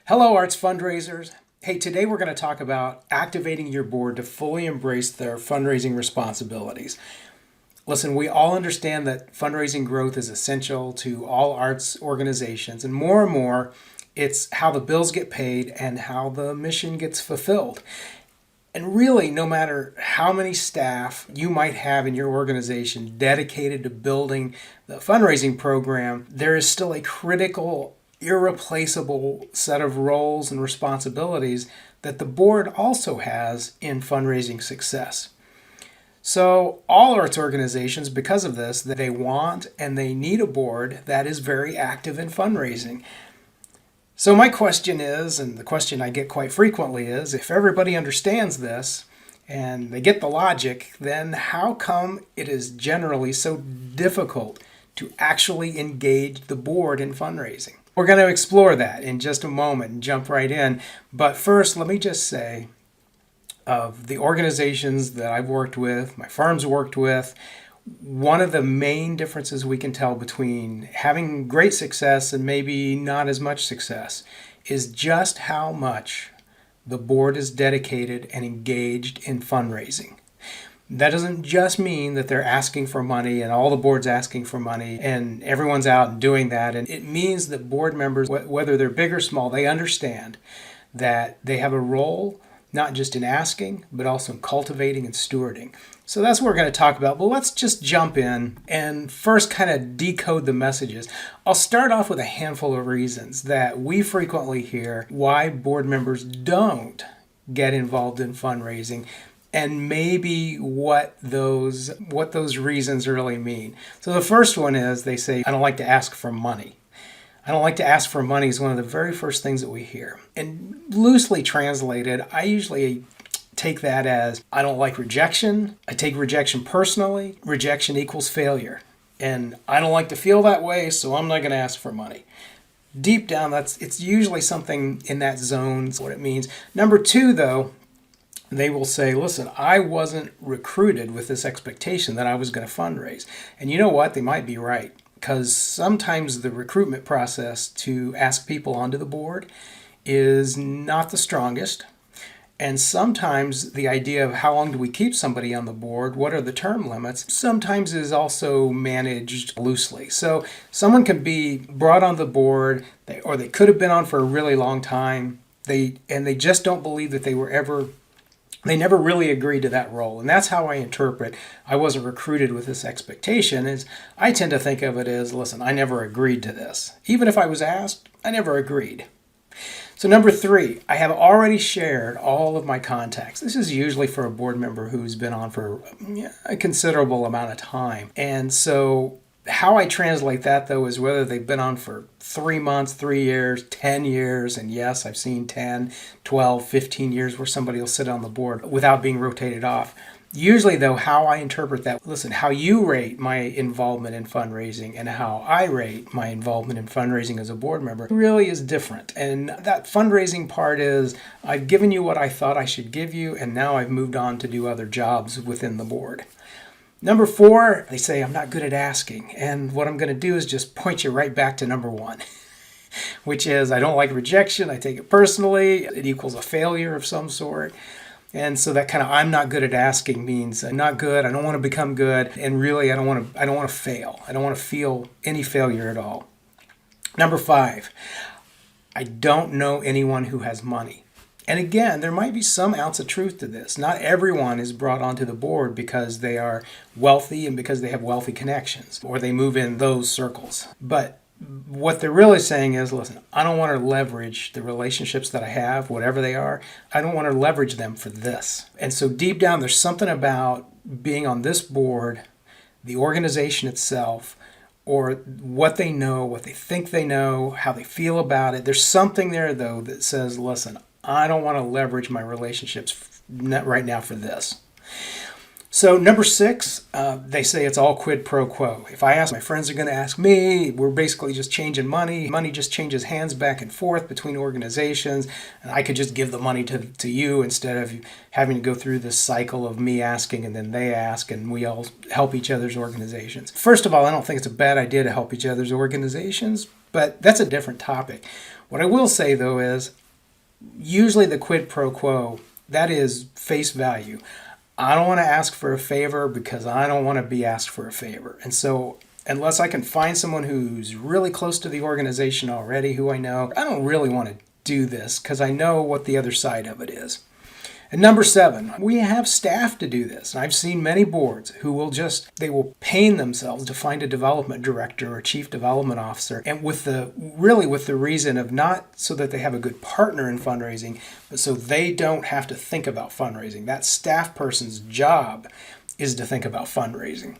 Hello, arts fundraisers. Hey, today we're going to talk about activating your board to fully embrace their fundraising responsibilities. Listen, we all understand that fundraising growth is essential to all arts organizations, and more, it's how the bills get paid and how the mission gets fulfilled. And really, no matter how many staff you might have in your organization dedicated to building the fundraising program, there is still a critical, irreplaceable set of roles and responsibilities that the board also has in fundraising success. So all arts organizations, because of this, they want and they need a board that is very active in fundraising. So my question is, and the question I get quite frequently is, if everybody understands this and they get the logic, then how come it is generally so difficult to actually engage the board in fundraising? We're going to explore that in just a moment and jump right in. But first, let me just say, of the organizations that I've worked with, my firm's worked with, one of the main differences we can tell between having great success and maybe not as much success is just how much the board is dedicated and engaged in fundraising. That doesn't just mean that they're asking for money and all the board's asking for money and everyone's out and doing that. And it means that board members, whether they're big or small, they understand that they have a role not just in asking, but also in cultivating and stewarding. So that's what we're going to talk about. But let's just jump in and first kind of decode the messages. I'll start off with a handful of reasons that we frequently hear why board members don't get involved in fundraising, and maybe what those reasons really mean. So the first one is they say, I don't like to ask for money. I don't like to ask for money is one of the very first things that we hear. And loosely translated, I usually take that as I don't like rejection. I take rejection personally. Rejection equals failure. And I don't like to feel that way, so I'm not going to ask for money. Deep down, it's usually something in that zone, is what it means. Number two, though, they will say, listen, I wasn't recruited with this expectation that I was going to fundraise. And you know what? They might be right. Because sometimes the recruitment process to ask people onto the board is not the strongest. And sometimes the idea of how long do we keep somebody on the board, what are the term limits, sometimes is also managed loosely. So someone can be brought on the board, or they could have been on for a really long time, and they just don't believe that they never really agreed to that role. And that's how I interpret I wasn't recruited with this expectation. Is I tend to think of it as, listen, I never agreed to this. Even if I was asked, I never agreed. So number three, I have already shared all of my contacts. This is usually for a board member who's been on for a considerable amount of time. And so how I translate that, though, is whether they've been on for 3 months, 3 years, 10 years, and yes, I've seen 10, 12, 15 years where somebody will sit on the board without being rotated off. Usually, though, how I interpret that, listen, how you rate my involvement in fundraising and how I rate my involvement in fundraising as a board member really is different. And that fundraising part is, I've given you what I thought I should give you, and now I've moved on to do other jobs within the board. Number four, they say I'm not good at asking. And what I'm going to do is just point you right back to number one, which is I don't like rejection. I take it personally. It equals a failure of some sort. And so that kind of I'm not good at asking means I'm not good. I don't want to become good. And really, I don't want to fail. I don't want to feel any failure at all. Number five, I don't know anyone who has money. And again, there might be some ounce of truth to this. Not everyone is brought onto the board because they are wealthy and because they have wealthy connections or they move in those circles. But what they're really saying is, listen, I don't want to leverage the relationships that I have, whatever they are. I don't want to leverage them for this. And so deep down, there's something about being on this board, the organization itself, or what they know, what they think they know, how they feel about it. There's something there, though, that says, listen, I don't want to leverage my relationships right now for this. So number six, they say it's all quid pro quo. If I ask, my friends are going to ask me. We're basically just changing money. Money just changes hands back and forth between organizations. And I could just give the money to you instead of having to go through this cycle of me asking and then they ask and we all help each other's organizations. First of all, I don't think it's a bad idea to help each other's organizations, but that's a different topic. What I will say though is usually the quid pro quo, that is face value. I don't want to ask for a favor because I don't want to be asked for a favor. And so unless I can find someone who's really close to the organization already, who I know, I don't really want to do this because I know what the other side of it is. And number 7, we have staff to do this. I've seen many boards who they will pain themselves to find a development director or chief development officer, and with the reason of not so that they have a good partner in fundraising, but so they don't have to think about fundraising. That staff person's job is to think about fundraising.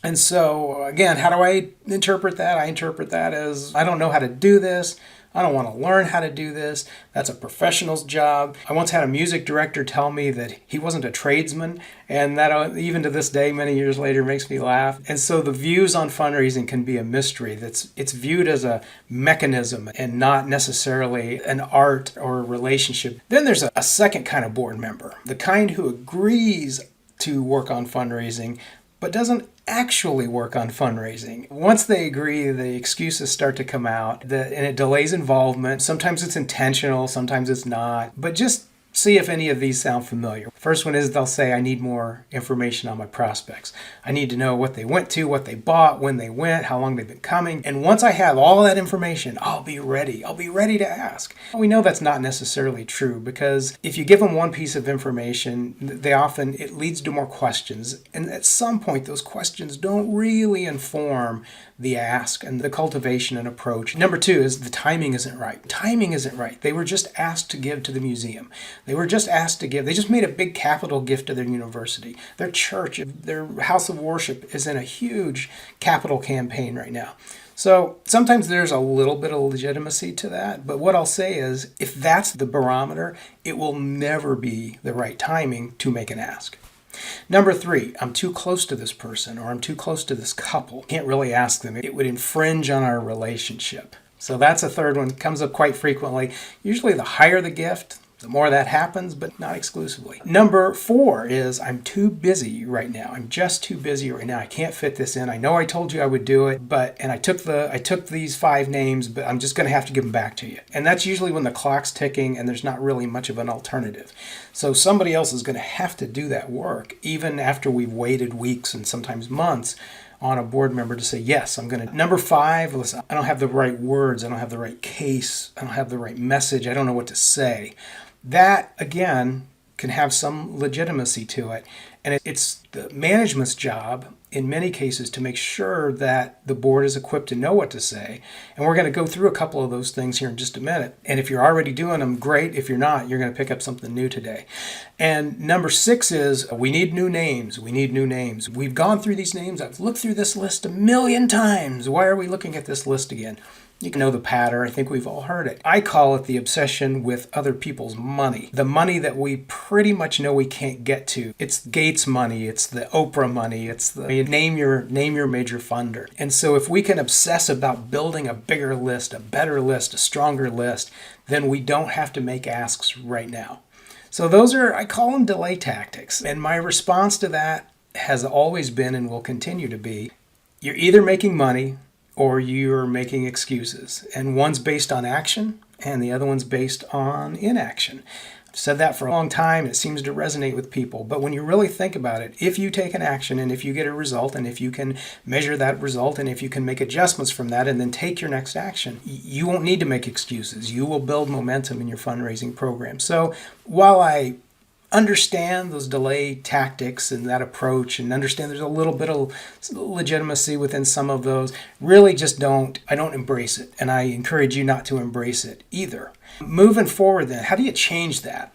And so, again, how do I interpret that? I interpret that as, I don't know how to do this. I don't want to learn how to do this. That's a professional's job. I once had a music director tell me that he wasn't a tradesman, and that even to this day, many years later, makes me laugh. And so the views on fundraising can be a mystery. It's viewed as a mechanism and not necessarily an art or a relationship. Then there's a second kind of board member, the kind who agrees to work on fundraising, but doesn't actually work on fundraising. Once they agree, the excuses start to come out, and it delays involvement. Sometimes it's intentional, sometimes it's not. But just see if any of these sound familiar. First one is they'll say, I need more information on my prospects. I need to know what they went to, what they bought, when they went, how long they've been coming. And once I have all that information, I'll be ready. I'll be ready to ask. We know that's not necessarily true because if you give them one piece of information, it leads to more questions. And at some point, those questions don't really inform the ask and the cultivation and approach. Number 2 is the timing isn't right. Timing isn't right. They were just asked to give to the museum. They were just asked to give. They just made a big capital gift to their university. Their church, their house of worship is in a huge capital campaign right now. So sometimes there's a little bit of legitimacy to that. But what I'll say is if that's the barometer, it will never be the right timing to make an ask. Number 3, I'm too close to this person or I'm too close to this couple. Can't really ask them. It would infringe on our relationship. So that's a third one. It comes up quite frequently. Usually the higher the gift, the more that happens, but not exclusively. Number 4 is I'm too busy right now. I'm just too busy right now. I can't fit this in. I know I told you I would do it, and I took these 5 names, but I'm just going to have to give them back to you. And that's usually when the clock's ticking and there's not really much of an alternative. So somebody else is going to have to do that work, even after we've waited weeks and sometimes months on a board member to say, yes, I'm going to. Number 5, listen, I don't have the right words. I don't have the right case. I don't have the right message. I don't know what to say. That, again, can have some legitimacy to it. And it's the management's job, in many cases, to make sure that the board is equipped to know what to say. And we're going to go through a couple of those things here in just a minute. And if you're already doing them, great. If you're not, you're going to pick up something new today. And number 6 is we need new names. We need new names. We've gone through these names. I've looked through this list 1,000,000 times. Why are we looking at this list again? You can know the pattern. I think we've all heard it. I call it the obsession with other people's money. The money that we pretty much know we can't get to. It's Gates money. It's the Oprah money. It's the name your major funder. And so if we can obsess about building a bigger list, a better list, a stronger list, then we don't have to make asks right now. So those are, I call them delay tactics. And my response to that has always been and will continue to be, you're either making money or you're making excuses. And one's based on action and the other one's based on inaction. I've said that for a long time. It seems to resonate with people. But when you really think about it, if you take an action and if you get a result and if you can measure that result and if you can make adjustments from that and then take your next action, you won't need to make excuses. You will build momentum in your fundraising program. So while I understand those delay tactics and that approach and understand there's a little bit of legitimacy within some of those, really just I don't embrace it. And I encourage you not to embrace it either. Moving forward then, how do you change that?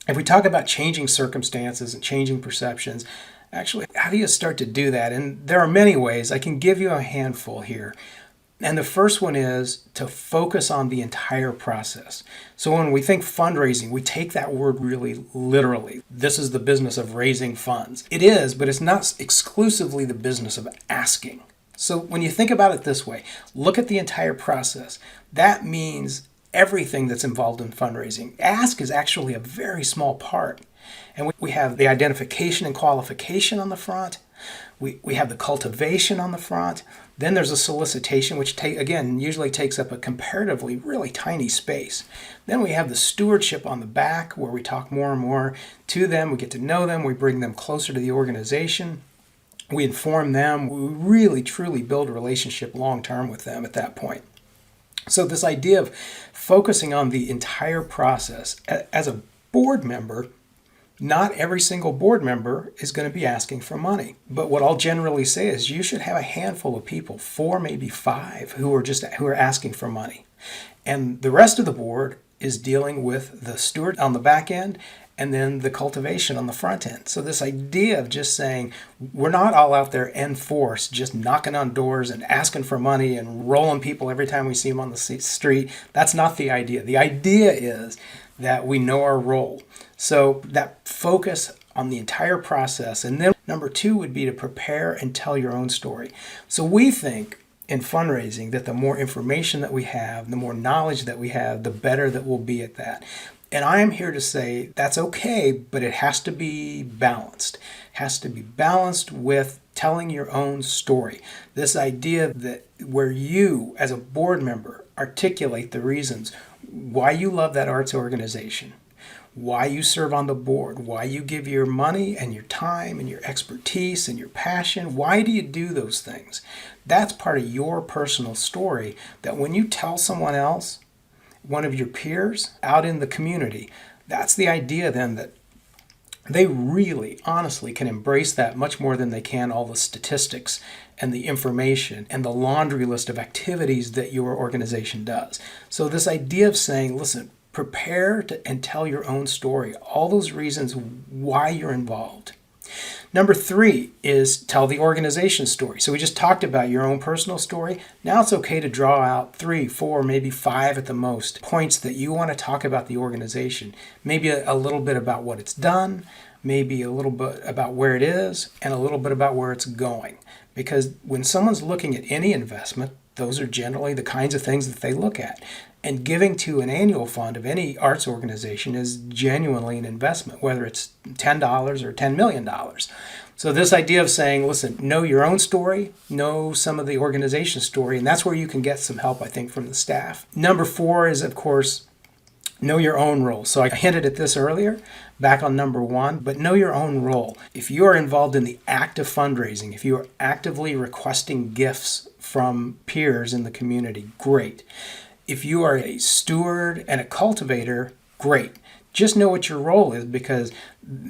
If we talk about changing circumstances and changing perceptions, actually, how do you start to do that? And there are many ways. I can give you a handful here. And the first one is to focus on the entire process. So when we think fundraising, we take that word really literally. This is the business of raising funds. It is, but it's not exclusively the business of asking. So when you think about it this way, look at the entire process. That means everything that's involved in fundraising. Ask is actually a very small part. And we have the identification and qualification on the front. We have the cultivation on the front. Then there's a solicitation, which again usually takes up a comparatively really tiny space. Then we have the stewardship on the back, where we talk more and more to them. We get to know them. We bring them closer to the organization. We inform them. We really, truly build a relationship long term with them at that point. So this idea of focusing on the entire process as a board member, not every single board member is going to be asking for money. But what I'll generally say is you should have a handful of people, 4, maybe 5, who are asking for money. And the rest of the board is dealing with the steward on the back end and then the cultivation on the front end. So this idea of just saying we're not all out there en force, just knocking on doors and asking for money and rolling people every time we see them on the street, that's not the idea. The idea is that we know our role. So that focus on the entire process. And then number 2 would be to prepare and tell your own story. So we think in fundraising that the more information that we have, the more knowledge that we have, the better that we'll be at that. And I am here to say that's okay, but it has to be balanced. It has to be balanced with telling your own story. This idea that where you, as a board member, articulate the reasons why you love that arts organization, why you serve on the board, why you give your money and your time and your expertise and your passion. Why do you do those things? That's part of your personal story that when you tell someone else, one of your peers out in the community, that's the idea then that they really honestly can embrace that much more than they can all the statistics and the information and the laundry list of activities that your organization does. So this idea of saying, listen, prepare and tell your own story, all those reasons why you're involved. Number 3 is tell the organization story. So we just talked about your own personal story. Now it's okay to draw out 3, 4, maybe 5 at the most points that you want to talk about the organization. Maybe a little bit about what it's done, maybe a little bit about where it is, and a little bit about where it's going. Because when someone's looking at any investment, those are generally the kinds of things that they look at. And giving to an annual fund of any arts organization is genuinely an investment, whether it's $10 or $10 million. So this idea of saying, listen, know your own story, know some of the organization story, and that's where you can get some help, I think, from the staff. Number 4 is, of course, know your own role. So I hinted at this earlier, back on number 1, but know your own role. If you are involved in the act of fundraising, if you are actively requesting gifts from peers in the community, great. If you are a steward and a cultivator, great. Just know what your role is, because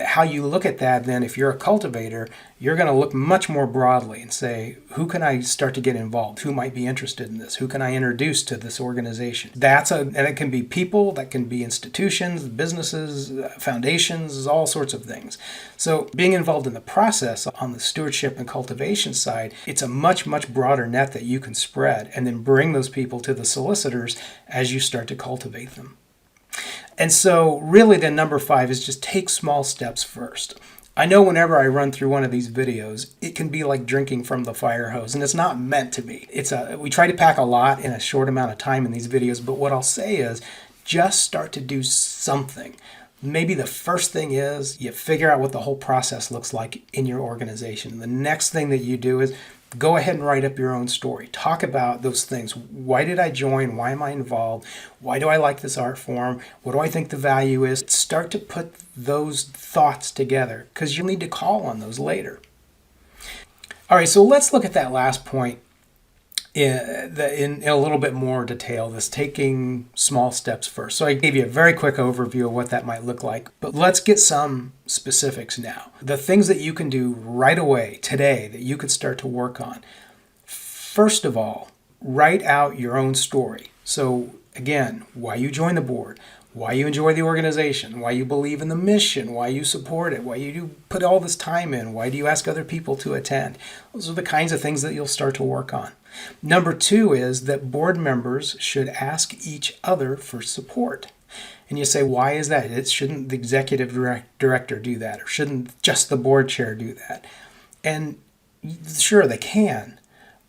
how you look at that then, if you're a cultivator, you're going to look much more broadly and say, who can I start to get involved? Who might be interested in this? Who can I introduce to this organization? And it can be people, that can be institutions, businesses, foundations, all sorts of things. So being involved in the process on the stewardship and cultivation side, it's a much, much broader net that you can spread and then bring those people to the solicitors as you start to cultivate them. And so really then number 5 is just take small steps first. I know whenever I run through one of these videos, it can be like drinking from the fire hose, and it's not meant to be. We try to pack a lot in a short amount of time in these videos, but what I'll say is just start to do something. Maybe the first thing is you figure out what the whole process looks like in your organization. The next thing that you do is go ahead and write up your own story. Talk about those things. Why did I join? Why am I involved? Why do I like this art form? What do I think the value is? Start to put those thoughts together, because you'll need to call on those later. All right, so let's look at that last point in a little bit more detail, this taking small steps first. So I gave you a very quick overview of what that might look like, but let's get some specifics now. The things that you can do right away, today, that you could start to work on. First of all, write out your own story. So again, why you join the board, why you enjoy the organization, why you believe in the mission, why you support it, why you put all this time in, why do you ask other people to attend. Those are the kinds of things that you'll start to work on. Number 2 is that board members should ask each other for support. And you say, why is that? Shouldn't the executive director do that? Or shouldn't just the board chair do that? And sure, they can.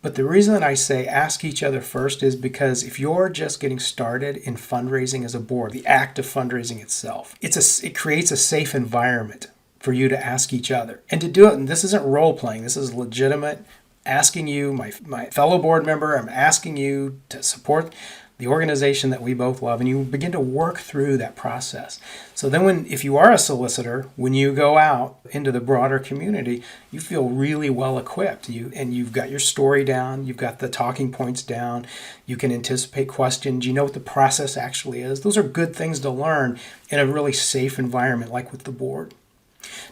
But the reason that I say ask each other first is because if you're just getting started in fundraising as a board, the act of fundraising itself, it creates a safe environment for you to ask each other. And to do it, and this isn't role playing, this is legitimate asking you, my fellow board member, I'm asking you to support the organization that we both love, and you begin to work through that process. So then if you are a solicitor, when you go out into the broader community, you feel really well equipped. You've got your story down, you've got the talking points down, you can anticipate questions, you know what the process actually is. Those are good things to learn in a really safe environment like with the board.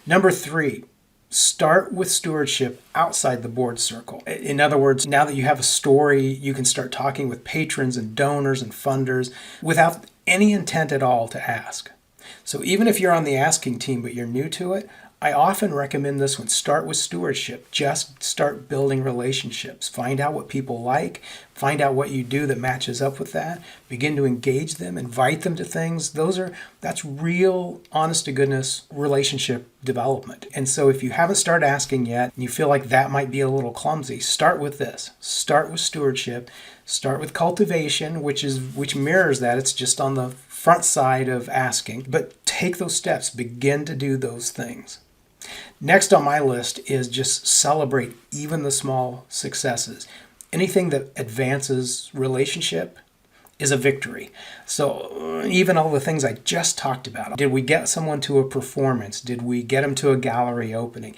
Number 3, start with stewardship outside the board circle. In other words, now that you have a story, you can start talking with patrons and donors and funders without any intent at all to ask. So even if you're on the asking team but you're new to it, I often recommend this one. Start with stewardship. Just start building relationships. Find out what people like. Find out what you do that matches up with that. Begin to engage them. Invite them to things. That's real, honest to goodness relationship development. And so if you haven't started asking yet and you feel like that might be a little clumsy, start with this. Start with stewardship. Start with cultivation, which mirrors that. It's just on the front side of asking. But take those steps. Begin to do those things. Next on my list is just celebrate even the small successes. Anything that advances relationship is a victory. So even all the things I just talked about. Did we get someone to a performance? Did we get them to a gallery opening?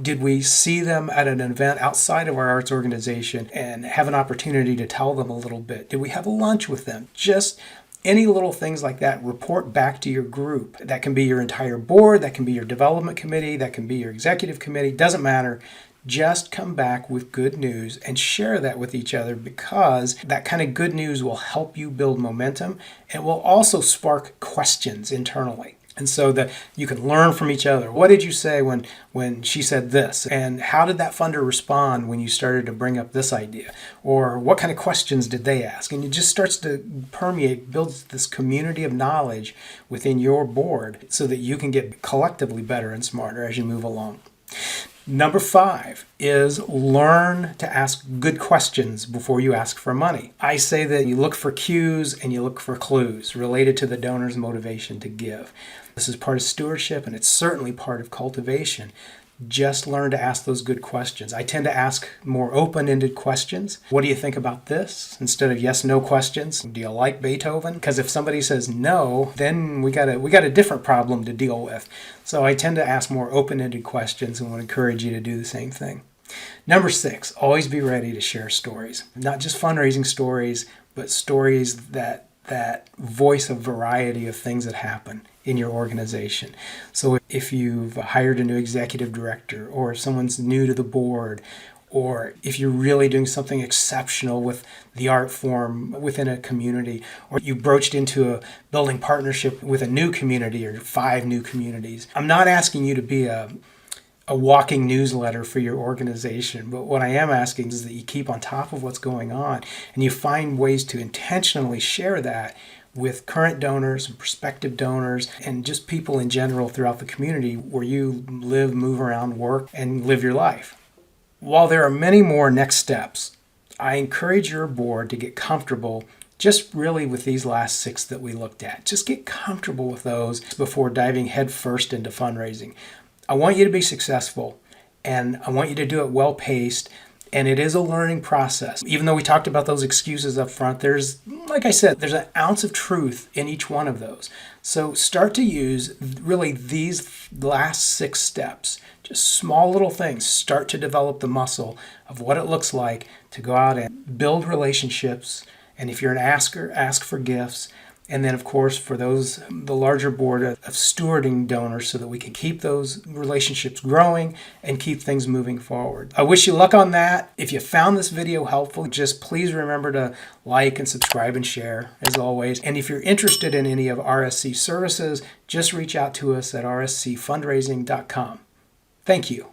Did we see them at an event outside of our arts organization and have an opportunity to tell them a little bit? Did we have a lunch with them? Just any little things like that, report back to your group. That can be your entire board, that can be your development committee, that can be your executive committee, doesn't matter. Just come back with good news and share that with each other, because that kind of good news will help you build momentum and will also spark questions internally. And so that you can learn from each other. What did you say when she said this? And how did that funder respond when you started to bring up this idea? Or what kind of questions did they ask? And it just starts to permeate, builds this community of knowledge within your board so that you can get collectively better and smarter as you move along. Number 5 is learn to ask good questions before you ask for money. I say that you look for cues and you look for clues related to the donor's motivation to give. This is part of stewardship, and it's certainly part of cultivation. Just learn to ask those good questions. I tend to ask more open-ended questions. What do you think about this? Instead of yes/no questions. Do you like Beethoven? Because if somebody says no, then we got a different problem to deal with. So I tend to ask more open-ended questions and would encourage you to do the same thing. Number 6, always be ready to share stories. Not just fundraising stories, but stories that voice a variety of things that happen in your organization. So if you've hired a new executive director, or if someone's new to the board, or if you're really doing something exceptional with the art form within a community, or you broached into a building partnership with a new community or 5 new communities. I'm not asking you to be a walking newsletter for your organization, but what I am asking is that you keep on top of what's going on and you find ways to intentionally share that with current donors and prospective donors and just people in general throughout the community where you live, move around, work, and live your life. While there are many more next steps, I encourage your board to get comfortable just really with these last 6 that we looked at. Just get comfortable with those before diving headfirst into fundraising. I want you to be successful, and I want you to do it well-paced, and it is a learning process. Even though we talked about those excuses up front, like I said, there's an ounce of truth in each one of those. So start to use really these last 6 steps, just small little things. Start to develop the muscle of what it looks like to go out and build relationships, and if you're an asker, ask for gifts. And then, of course, for the larger board of stewarding donors so that we can keep those relationships growing and keep things moving forward. I wish you luck on that. If you found this video helpful, just please remember to like and subscribe and share, as always. And if you're interested in any of RSC services, just reach out to us at rscfundraising.com. Thank you.